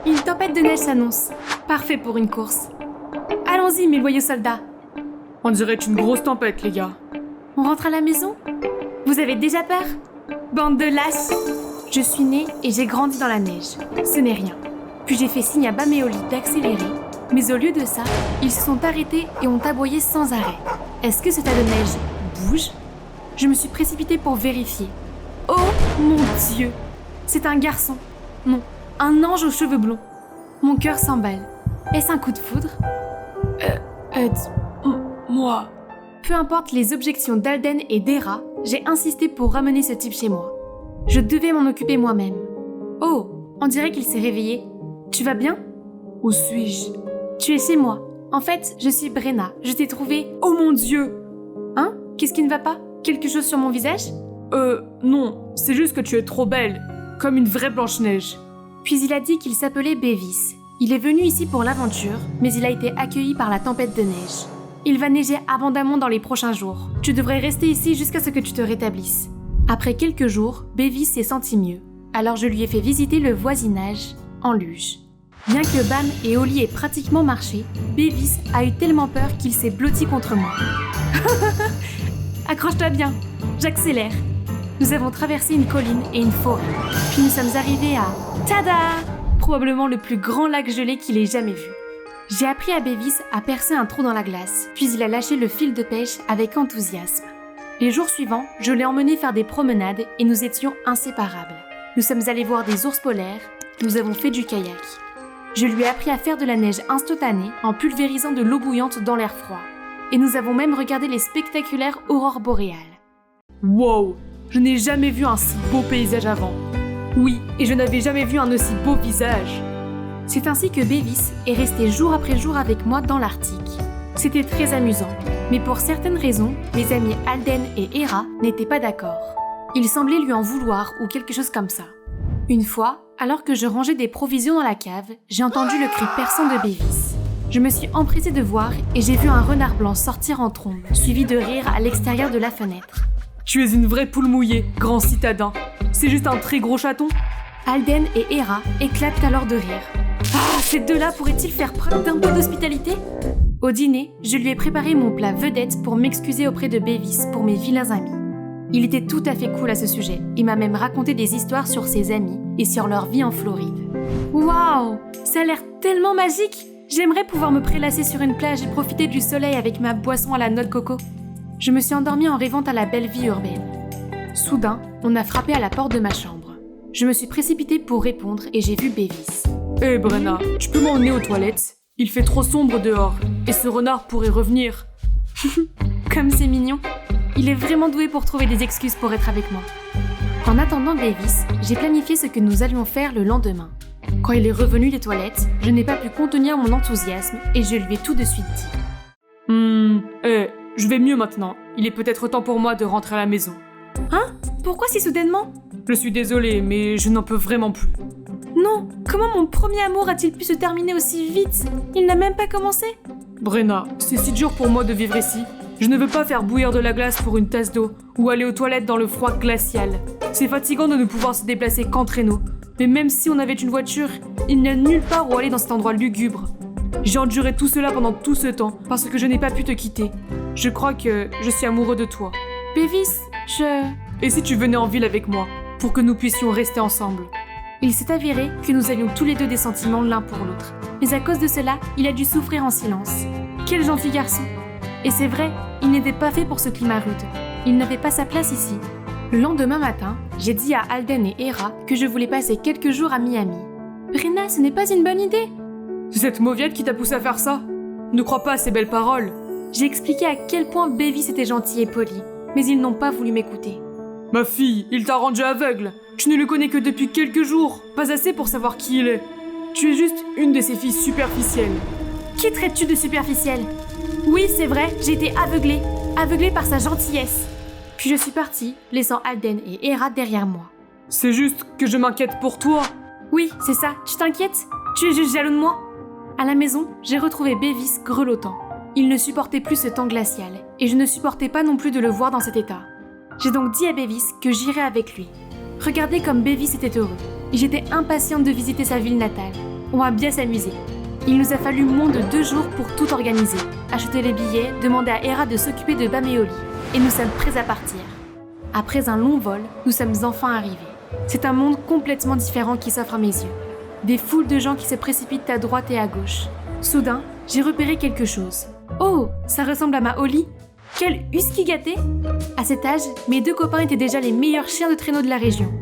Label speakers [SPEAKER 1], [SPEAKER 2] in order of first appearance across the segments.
[SPEAKER 1] Une tempête de neige s'annonce. Parfait pour une course. Allons-y, mes loyaux soldats.
[SPEAKER 2] On dirait une grosse tempête, les gars.
[SPEAKER 1] On rentre à la maison? Vous avez déjà peur? Bande de lâches! Je suis née et j'ai grandi dans la neige. Ce n'est rien. Puis j'ai fait signe à Bam et Oli d'accélérer, mais au lieu de ça, ils se sont arrêtés et ont aboyé sans arrêt. Est-ce que ce tas de neige bouge? Je me suis précipitée pour vérifier. Oh mon Dieu! C'est un garçon. Non, un ange aux cheveux blonds. Mon cœur s'emballe. Est-ce un coup de foudre?
[SPEAKER 2] Moi.
[SPEAKER 1] Peu importe les objections d'Alden et d'Hera, j'ai insisté pour ramener ce type chez moi. Je devais m'en occuper moi-même. Oh, on dirait qu'il s'est réveillé. Tu vas bien?
[SPEAKER 2] Où suis-je?
[SPEAKER 1] Tu es chez moi. En fait, je suis Brenna. Je t'ai trouvé...
[SPEAKER 2] Oh mon Dieu!
[SPEAKER 1] Hein? Qu'est-ce qui ne va pas? Quelque chose sur mon visage?
[SPEAKER 2] Non. C'est juste que tu es trop belle. Comme une vraie Blanche-Neige.
[SPEAKER 1] Puis il a dit qu'il s'appelait Bevis. Il est venu ici pour l'aventure, mais il a été accueilli par la tempête de neige. Il va neiger abondamment dans les prochains jours. Tu devrais rester ici jusqu'à ce que tu te rétablisses. Après quelques jours, Bevis s'est senti mieux. Alors je lui ai fait visiter le voisinage en luge. Bien que Bam et Oli aient pratiquement marché, Bevis a eu tellement peur qu'il s'est blotti contre moi. Accroche-toi bien, j'accélère. Nous avons traversé une colline et une forêt. Puis nous sommes arrivés à... Tada! Probablement le plus grand lac gelé qu'il ait jamais vu. J'ai appris à Bevis à percer un trou dans la glace, puis il a lâché le fil de pêche avec enthousiasme. Les jours suivants, je l'ai emmené faire des promenades et nous étions inséparables. Nous sommes allés voir des ours polaires, nous avons fait du kayak. Je lui ai appris à faire de la neige instantanée en pulvérisant de l'eau bouillante dans l'air froid. Et nous avons même regardé les spectaculaires aurores boréales.
[SPEAKER 2] Wow! Je n'ai jamais vu un si beau paysage avant. Oui, et je n'avais jamais vu un aussi beau visage.
[SPEAKER 1] C'est ainsi que Bevis est resté jour après jour avec moi dans l'Arctique. C'était très amusant, mais pour certaines raisons, mes amis Alden et Hera n'étaient pas d'accord. Ils semblaient lui en vouloir ou quelque chose comme ça. Une fois, alors que je rangeais des provisions dans la cave, j'ai entendu le cri perçant de Bevis. Je me suis empressée de voir et j'ai vu un renard blanc sortir en trombe, suivi de rire à l'extérieur de la fenêtre.
[SPEAKER 2] Tu es une vraie poule mouillée, grand citadin. C'est juste un très gros chaton.
[SPEAKER 1] Alden et Hera éclatent alors de rire. Ah, ces deux-là pourraient-ils faire preuve d'un peu d'hospitalité? Au dîner, je lui ai préparé mon plat vedette pour m'excuser auprès de Bevis pour mes vilains amis. Il était tout à fait cool à ce sujet. Il m'a même raconté des histoires sur ses amis et sur leur vie en Floride. Waouh, ça a l'air tellement magique! J'aimerais pouvoir me prélasser sur une plage et profiter du soleil avec ma boisson à la noix de coco. Je me suis endormie en rêvant à la belle vie urbaine. Soudain, on a frappé à la porte de ma chambre. Je me suis précipitée pour répondre et j'ai vu Bevis.
[SPEAKER 2] Hé Brenna, tu peux m'emmener aux toilettes? Il fait trop sombre dehors, et ce renard pourrait revenir.
[SPEAKER 1] Comme c'est mignon. Il est vraiment doué pour trouver des excuses pour être avec moi. En attendant Bevis, j'ai planifié ce que nous allions faire le lendemain. Quand il est revenu des toilettes, je n'ai pas pu contenir mon enthousiasme et je lui ai tout de suite dit.
[SPEAKER 2] Je vais mieux maintenant. Il est peut-être temps pour moi de rentrer à la maison.
[SPEAKER 1] Hein? Pourquoi si soudainement?
[SPEAKER 2] Je suis désolée, mais je n'en peux vraiment plus.
[SPEAKER 1] Non, comment mon premier amour a-t-il pu se terminer aussi vite? Il n'a même pas commencé?
[SPEAKER 2] Brenna, c'est si dur pour moi de vivre ici. Je ne veux pas faire bouillir de la glace pour une tasse d'eau, ou aller aux toilettes dans le froid glacial. C'est fatigant de ne pouvoir se déplacer qu'en traîneau. Mais même si on avait une voiture, il n'y a nulle part où aller dans cet endroit lugubre. J'ai enduré tout cela pendant tout ce temps, parce que je n'ai pas pu te quitter. Je crois que je suis amoureux de toi.
[SPEAKER 1] Bevis,
[SPEAKER 2] Et si tu venais en ville avec moi, pour que nous puissions rester ensemble?
[SPEAKER 1] Il s'est avéré que nous avions tous les deux des sentiments l'un pour l'autre. Mais à cause de cela, il a dû souffrir en silence. Quel gentil garçon! Et c'est vrai, il n'était pas fait pour ce climat rude. Il n'avait pas sa place ici. Le lendemain matin, j'ai dit à Alden et Hera que je voulais passer quelques jours à Miami. Brenna, ce n'est pas une bonne idée!
[SPEAKER 2] C'est cette mauviette qui t'a poussé à faire ça? Ne crois pas à ces belles paroles.
[SPEAKER 1] J'ai expliqué à quel point Bevis était gentil et poli, mais ils n'ont pas voulu m'écouter.
[SPEAKER 2] Ma fille, il t'a rendu aveugle. Tu ne le connais que depuis quelques jours, pas assez pour savoir qui il est. Tu es juste une de ces filles superficielles.
[SPEAKER 1] Qui traites-tu de superficielle? Oui, c'est vrai, j'ai été aveuglée par sa gentillesse. Puis je suis partie, laissant Alden et Hera derrière moi.
[SPEAKER 2] C'est juste que je m'inquiète pour toi.
[SPEAKER 1] Oui, c'est ça, tu t'inquiètes? Tu es juste jaloux de moi? À la maison, j'ai retrouvé Bevis grelottant. Il ne supportait plus ce temps glacial, et je ne supportais pas non plus de le voir dans cet état. J'ai donc dit à Bevis que j'irais avec lui. Regardez comme Bevis était heureux, et j'étais impatiente de visiter sa ville natale. On va bien s'amuser. Il nous a fallu moins de 2 jours pour tout organiser, acheter les billets, demander à Hera de s'occuper de Bam et Oli. Et nous sommes prêts à partir. Après un long vol, nous sommes enfin arrivés. C'est un monde complètement différent qui s'offre à mes yeux. Des foules de gens qui se précipitent à droite et à gauche. Soudain, j'ai repéré quelque chose. Oh, ça ressemble à ma Oli. Quel husky gâté! À cet âge, mes 2 copains étaient déjà les meilleurs chiens de traîneau de la région.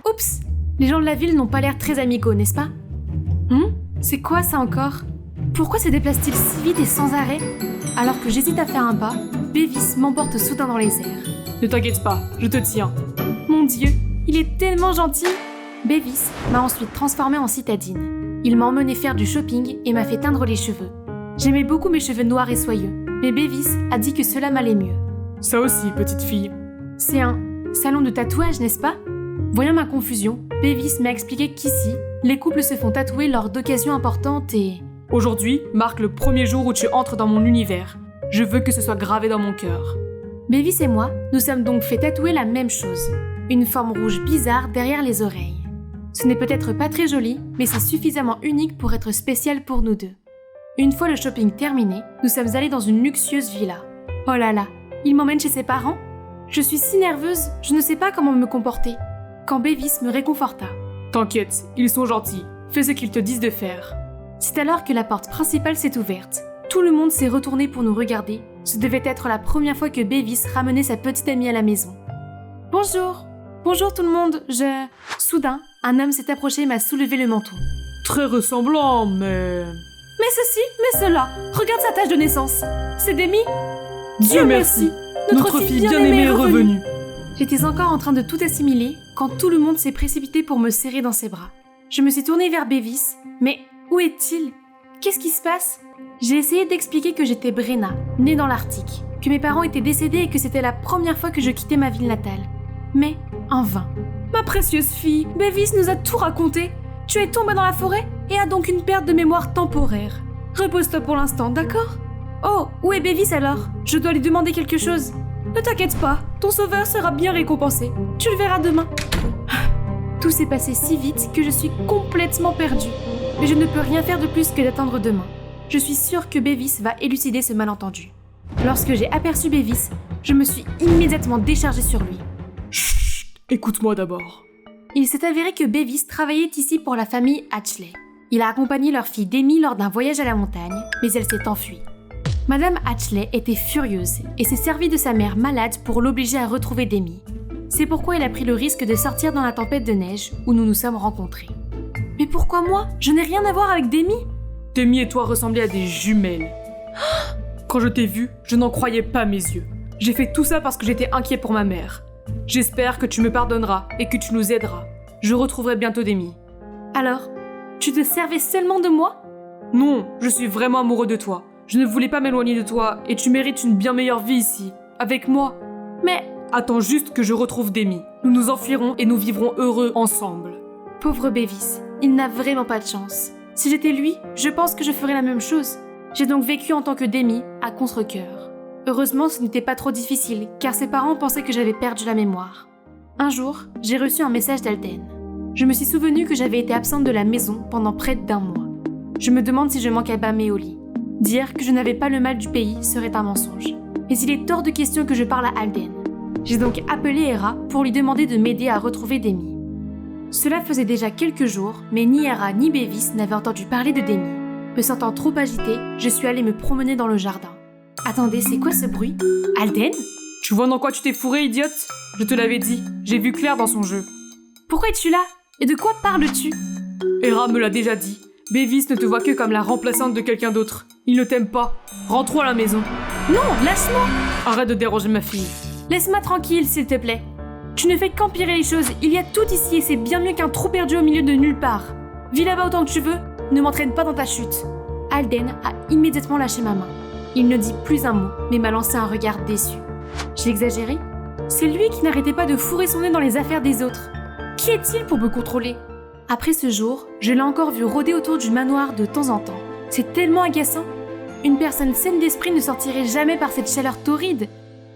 [SPEAKER 1] Oups! Les gens de la ville n'ont pas l'air très amicaux, n'est-ce pas? C'est quoi ça encore? Pourquoi se déplace-t-il si vite et sans arrêt? Alors que j'hésite à faire un pas, Bevis m'emporte soudain dans les airs.
[SPEAKER 2] Ne t'inquiète pas, je te tiens.
[SPEAKER 1] Mon Dieu, il est tellement gentil! Bevis m'a ensuite transformée en citadine. Il m'a emmené faire du shopping et m'a fait teindre les cheveux. J'aimais beaucoup mes cheveux noirs et soyeux, mais Bevis a dit que cela m'allait mieux.
[SPEAKER 2] Ça aussi, petite fille.
[SPEAKER 1] C'est un salon de tatouage, n'est-ce pas? Voyant ma confusion, Bevis m'a expliqué qu'ici, les couples se font tatouer lors d'occasions importantes et...
[SPEAKER 2] Aujourd'hui marque le premier jour où tu entres dans mon univers. Je veux que ce soit gravé dans mon cœur.
[SPEAKER 1] Bevis et moi, nous sommes donc fait tatouer la même chose. Une forme rouge bizarre derrière les oreilles. Ce n'est peut-être pas très joli, mais c'est suffisamment unique pour être spécial pour nous deux. Une fois le shopping terminé, nous sommes allés dans une luxueuse villa. Oh là là, il m'emmène chez ses parents? Je suis si nerveuse, je ne sais pas comment me comporter. Quand Bevis me réconforta.
[SPEAKER 2] T'inquiète, ils sont gentils. Fais ce qu'ils te disent de faire.
[SPEAKER 1] C'est alors que la porte principale s'est ouverte. Tout le monde s'est retourné pour nous regarder. Ce devait être la première fois que Bevis ramenait sa petite amie à la maison. Bonjour! Bonjour tout le monde, Soudain, un homme s'est approché et m'a soulevé le menton.
[SPEAKER 2] Très ressemblant, mais...
[SPEAKER 1] Mais ceci, mais cela, regarde sa tache de naissance. C'est Demi?
[SPEAKER 2] Dieu merci! Notre fille bien-aimée est revenue.
[SPEAKER 1] J'étais encore en train de tout assimiler quand tout le monde s'est précipité pour me serrer dans ses bras. Je me suis tournée vers Bevis, mais où est-il? Qu'est-ce qui se passe? J'ai essayé d'expliquer que j'étais Brenna, née dans l'Arctique, que mes parents étaient décédés et que c'était la première fois que je quittais ma ville natale. Mais en vain. Ma précieuse fille, Bevis nous a tout raconté. Tu es tombée dans la forêt et as donc une perte de mémoire temporaire. Repose-toi pour l'instant, d'accord? Oh, où est Bevis alors? Je dois lui demander quelque chose. Ne t'inquiète pas, ton sauveur sera bien récompensé. Tu le verras demain. Tout s'est passé si vite que je suis complètement perdue. Mais je ne peux rien faire de plus que d'attendre demain. Je suis sûre que Bevis va élucider ce malentendu. Lorsque j'ai aperçu Bevis, je me suis immédiatement déchargée sur lui.
[SPEAKER 2] Chut, écoute-moi d'abord.
[SPEAKER 1] Il s'est avéré que Bevis travaillait ici pour la famille Hatchley. Il a accompagné leur fille Demi lors d'un voyage à la montagne, mais elle s'est enfuie. Madame Hatchley était furieuse et s'est servie de sa mère malade pour l'obliger à retrouver Demi. C'est pourquoi elle a pris le risque de sortir dans la tempête de neige où nous nous sommes rencontrés. Mais pourquoi moi? Je n'ai rien à voir avec Demi?
[SPEAKER 2] Demi et toi ressemblez à des jumelles. Quand je t'ai vue, je n'en croyais pas mes yeux. J'ai fait tout ça parce que j'étais inquiet pour ma mère. J'espère que tu me pardonneras et que tu nous aideras. Je retrouverai bientôt Demi.
[SPEAKER 1] Alors, tu te servais seulement de moi?
[SPEAKER 2] Non, je suis vraiment amoureux de toi. Je ne voulais pas m'éloigner de toi et tu mérites une bien meilleure vie ici, avec moi.
[SPEAKER 1] Mais...
[SPEAKER 2] Attends juste que je retrouve Demi. Nous nous enfuirons et nous vivrons heureux ensemble.
[SPEAKER 1] Pauvre Bevis, il n'a vraiment pas de chance. Si j'étais lui, je pense que je ferais la même chose. J'ai donc vécu en tant que Demi, à contre-cœur. Heureusement, ce n'était pas trop difficile, car ses parents pensaient que j'avais perdu la mémoire. Un jour, j'ai reçu un message d'Alden. Je me suis souvenu que j'avais été absente de la maison pendant près d'1 mois. Je me demande si je manque à Bam et Oli. Dire que je n'avais pas le mal du pays serait un mensonge. Mais il est hors de question que je parle à Alden. J'ai donc appelé Hera pour lui demander de m'aider à retrouver Demi. Cela faisait déjà quelques jours, mais ni Hera ni Bevis n'avaient entendu parler de Demi. Me sentant trop agitée, je suis allée me promener dans le jardin. Attendez, c'est quoi ce bruit? Alden?
[SPEAKER 2] Tu vois dans quoi tu t'es fourré, idiote? Je te l'avais dit, j'ai vu clair dans son jeu.
[SPEAKER 1] Pourquoi es-tu là? Et de quoi parles-tu?
[SPEAKER 2] Hera me l'a déjà dit. Bevis ne te voit que comme la remplaçante de quelqu'un d'autre. Il ne t'aime pas. Rentrons à la maison.
[SPEAKER 1] Non, lâche-moi!
[SPEAKER 2] Arrête de déranger ma fille.
[SPEAKER 1] Laisse-moi tranquille, s'il te plaît. Tu ne fais qu'empirer les choses. Il y a tout ici et c'est bien mieux qu'un trou perdu au milieu de nulle part. Vis là-bas autant que tu veux. Ne m'entraîne pas dans ta chute. Alden a immédiatement lâché ma main. Il ne dit plus un mot, mais m'a lancé un regard déçu. J'ai exagéré? C'est lui qui n'arrêtait pas de fourrer son nez dans les affaires des autres. Qui est-il pour me contrôler? Après ce jour, je l'ai encore vu rôder autour du manoir de temps en temps. C'est tellement agaçant. Une personne saine d'esprit ne sortirait jamais par cette chaleur torride.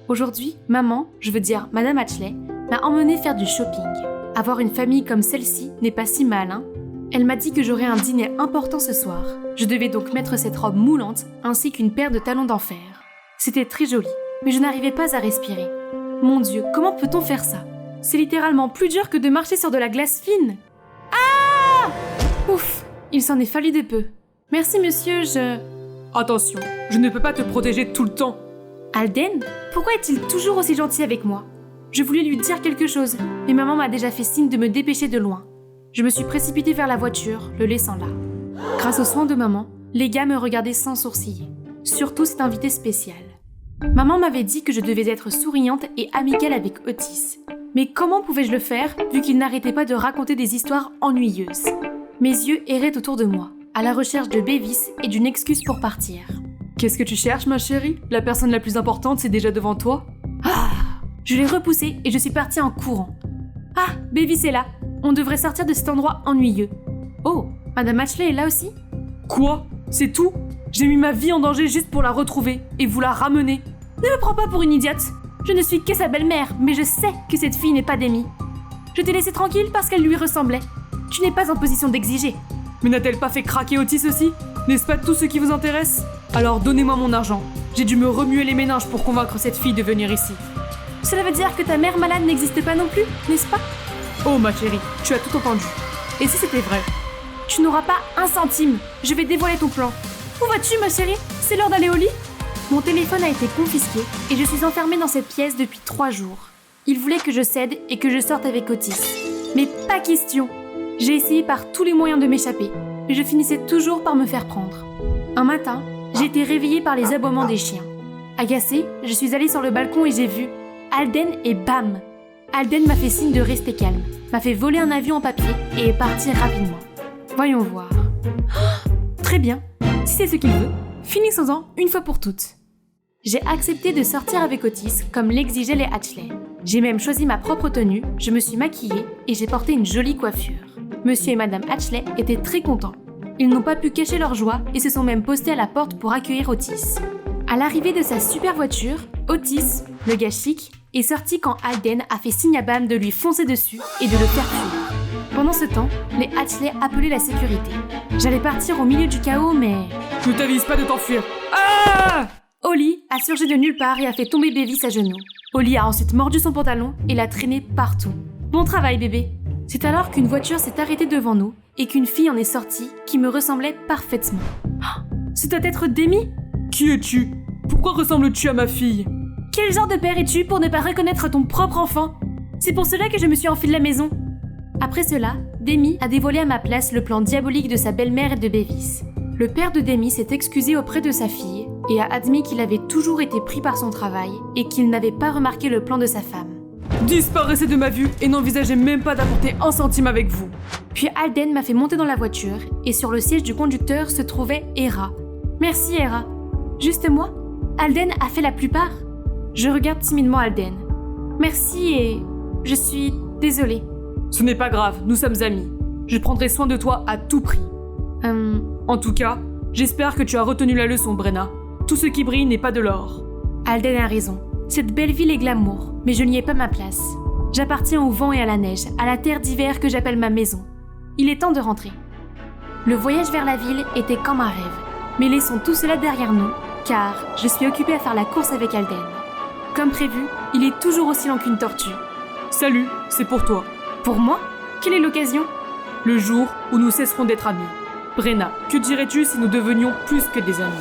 [SPEAKER 1] Aujourd'hui, maman, je veux dire Madame Hatchley, m'a emmenée faire du shopping. Avoir une famille comme celle-ci n'est pas si mal, hein? Elle m'a dit que j'aurais un dîner important ce soir. Je devais donc mettre cette robe moulante ainsi qu'une paire de talons d'enfer. C'était très joli, mais je n'arrivais pas à respirer. Mon Dieu, comment peut-on faire ça? C'est littéralement plus dur que de marcher sur de la glace fine. Ah! Ouf, il s'en est fallu de peu. Merci monsieur,
[SPEAKER 2] Attention, je ne peux pas te protéger tout le temps.
[SPEAKER 1] Alden? Pourquoi est-il toujours aussi gentil avec moi? Je voulais lui dire quelque chose, mais maman m'a déjà fait signe de me dépêcher de loin. Je me suis précipitée vers la voiture, le laissant là. Grâce aux soins de maman, les gars me regardaient sans sourciller. Surtout cet invité spécial. Maman m'avait dit que je devais être souriante et amicale avec Otis. Mais comment pouvais-je le faire, vu qu'il n'arrêtait pas de raconter des histoires ennuyeuses? Mes yeux erraient autour de moi, à la recherche de Bevis et d'une excuse pour partir.
[SPEAKER 2] Qu'est-ce que tu cherches, ma chérie? La personne la plus importante, c'est déjà devant toi?
[SPEAKER 1] Ah! Je l'ai repoussé et je suis partie en courant. Ah, Bevis est là. On devrait sortir de cet endroit ennuyeux. Oh, Madame Ashley est là aussi?
[SPEAKER 2] Quoi? C'est tout? J'ai mis ma vie en danger juste pour la retrouver et vous la ramener.
[SPEAKER 1] Ne me prends pas pour une idiote. Je ne suis que sa belle-mère, mais je sais que cette fille n'est pas d'Amy. Je t'ai laissé tranquille parce qu'elle lui ressemblait. Tu n'es pas en position d'exiger.
[SPEAKER 2] Mais n'a-t-elle pas fait craquer Otis aussi? N'est-ce pas tout ce qui vous intéresse? Alors donnez-moi mon argent. J'ai dû me remuer les méninges pour convaincre cette fille de venir ici.
[SPEAKER 1] Cela veut dire que ta mère malade n'existe pas non plus, n'est-ce pas?
[SPEAKER 2] Oh ma chérie, tu as tout entendu. Et si c'était vrai?
[SPEAKER 1] Tu n'auras pas un centime. Je vais dévoiler ton plan. Où vas-tu, ma chérie? C'est l'heure d'aller au lit? Mon téléphone a été confisqué et je suis enfermée dans cette pièce depuis 3 jours. Il voulait que je cède et que je sorte avec Otis. Mais pas question. J'ai essayé par tous les moyens de m'échapper, mais je finissais toujours par me faire prendre. Un matin, j'ai été réveillée par les aboiements des chiens. Agacée, je suis allée sur le balcon et j'ai vu Alden et bam! Alden m'a fait signe de rester calme, m'a fait voler un avion en papier et est parti rapidement. Voyons voir. Très bien, si c'est ce qu'il veut, finissons-en une fois pour toutes. J'ai accepté de sortir avec Otis comme l'exigeaient les Ashley. J'ai même choisi ma propre tenue, je me suis maquillée et j'ai porté une jolie coiffure. Monsieur et Madame Ashley étaient très contents. Ils n'ont pas pu cacher leur joie et se sont même postés à la porte pour accueillir Otis. À l'arrivée de sa super voiture, Otis, le gars chic, est sorti quand Alden a fait signe à Bam de lui foncer dessus et de le faire fuir. Pendant ce temps, les Ashley appelaient la sécurité. J'allais partir au milieu du chaos, mais...
[SPEAKER 2] Ne t'avise pas de t'enfuir. Ah!
[SPEAKER 1] Holly a surgi de nulle part et a fait tomber Bevis à genoux. Holly a ensuite mordu son pantalon et l'a traîné partout. Bon travail, bébé. C'est alors qu'une voiture s'est arrêtée devant nous et qu'une fille en est sortie qui me ressemblait parfaitement. Oh, ce doit être Demi?
[SPEAKER 2] Qui es-tu? Pourquoi ressembles-tu à ma fille?
[SPEAKER 1] Quel genre de père es-tu pour ne pas reconnaître ton propre enfant? C'est pour cela que je me suis enfuie de la maison. Après cela, Demi a dévoilé à ma place le plan diabolique de sa belle-mère et de Bevis. Le père de Demi s'est excusé auprès de sa fille et a admis qu'il avait toujours été pris par son travail et qu'il n'avait pas remarqué le plan de sa femme.
[SPEAKER 2] Disparaissez de ma vue et n'envisagez même pas d'apporter un centime avec vous.
[SPEAKER 1] Puis Alden m'a fait monter dans la voiture et sur le siège du conducteur se trouvait Hera. Merci Hera. Juste moi? Alden a fait la plupart. Je regarde timidement Alden. Merci et... je suis désolée.
[SPEAKER 2] Ce n'est pas grave, nous sommes amis. Je prendrai soin de toi à tout prix. En tout cas, j'espère que tu as retenu la leçon, Brenna. Tout ce qui brille n'est pas de l'or.
[SPEAKER 1] Alden a raison. Cette belle ville est glamour, mais je n'y ai pas ma place. J'appartiens au vent et à la neige, à la terre d'hiver que j'appelle ma maison. Il est temps de rentrer. Le voyage vers la ville était comme un rêve. Mais laissons tout cela derrière nous, car je suis occupée à faire la course avec Alden. Comme prévu, il est toujours aussi lent qu'une tortue.
[SPEAKER 2] Salut, c'est pour toi.
[SPEAKER 1] Pour moi? Quelle est l'occasion?
[SPEAKER 2] Le jour où nous cesserons d'être amis. Brenna, que dirais-tu si nous devenions plus que des amis?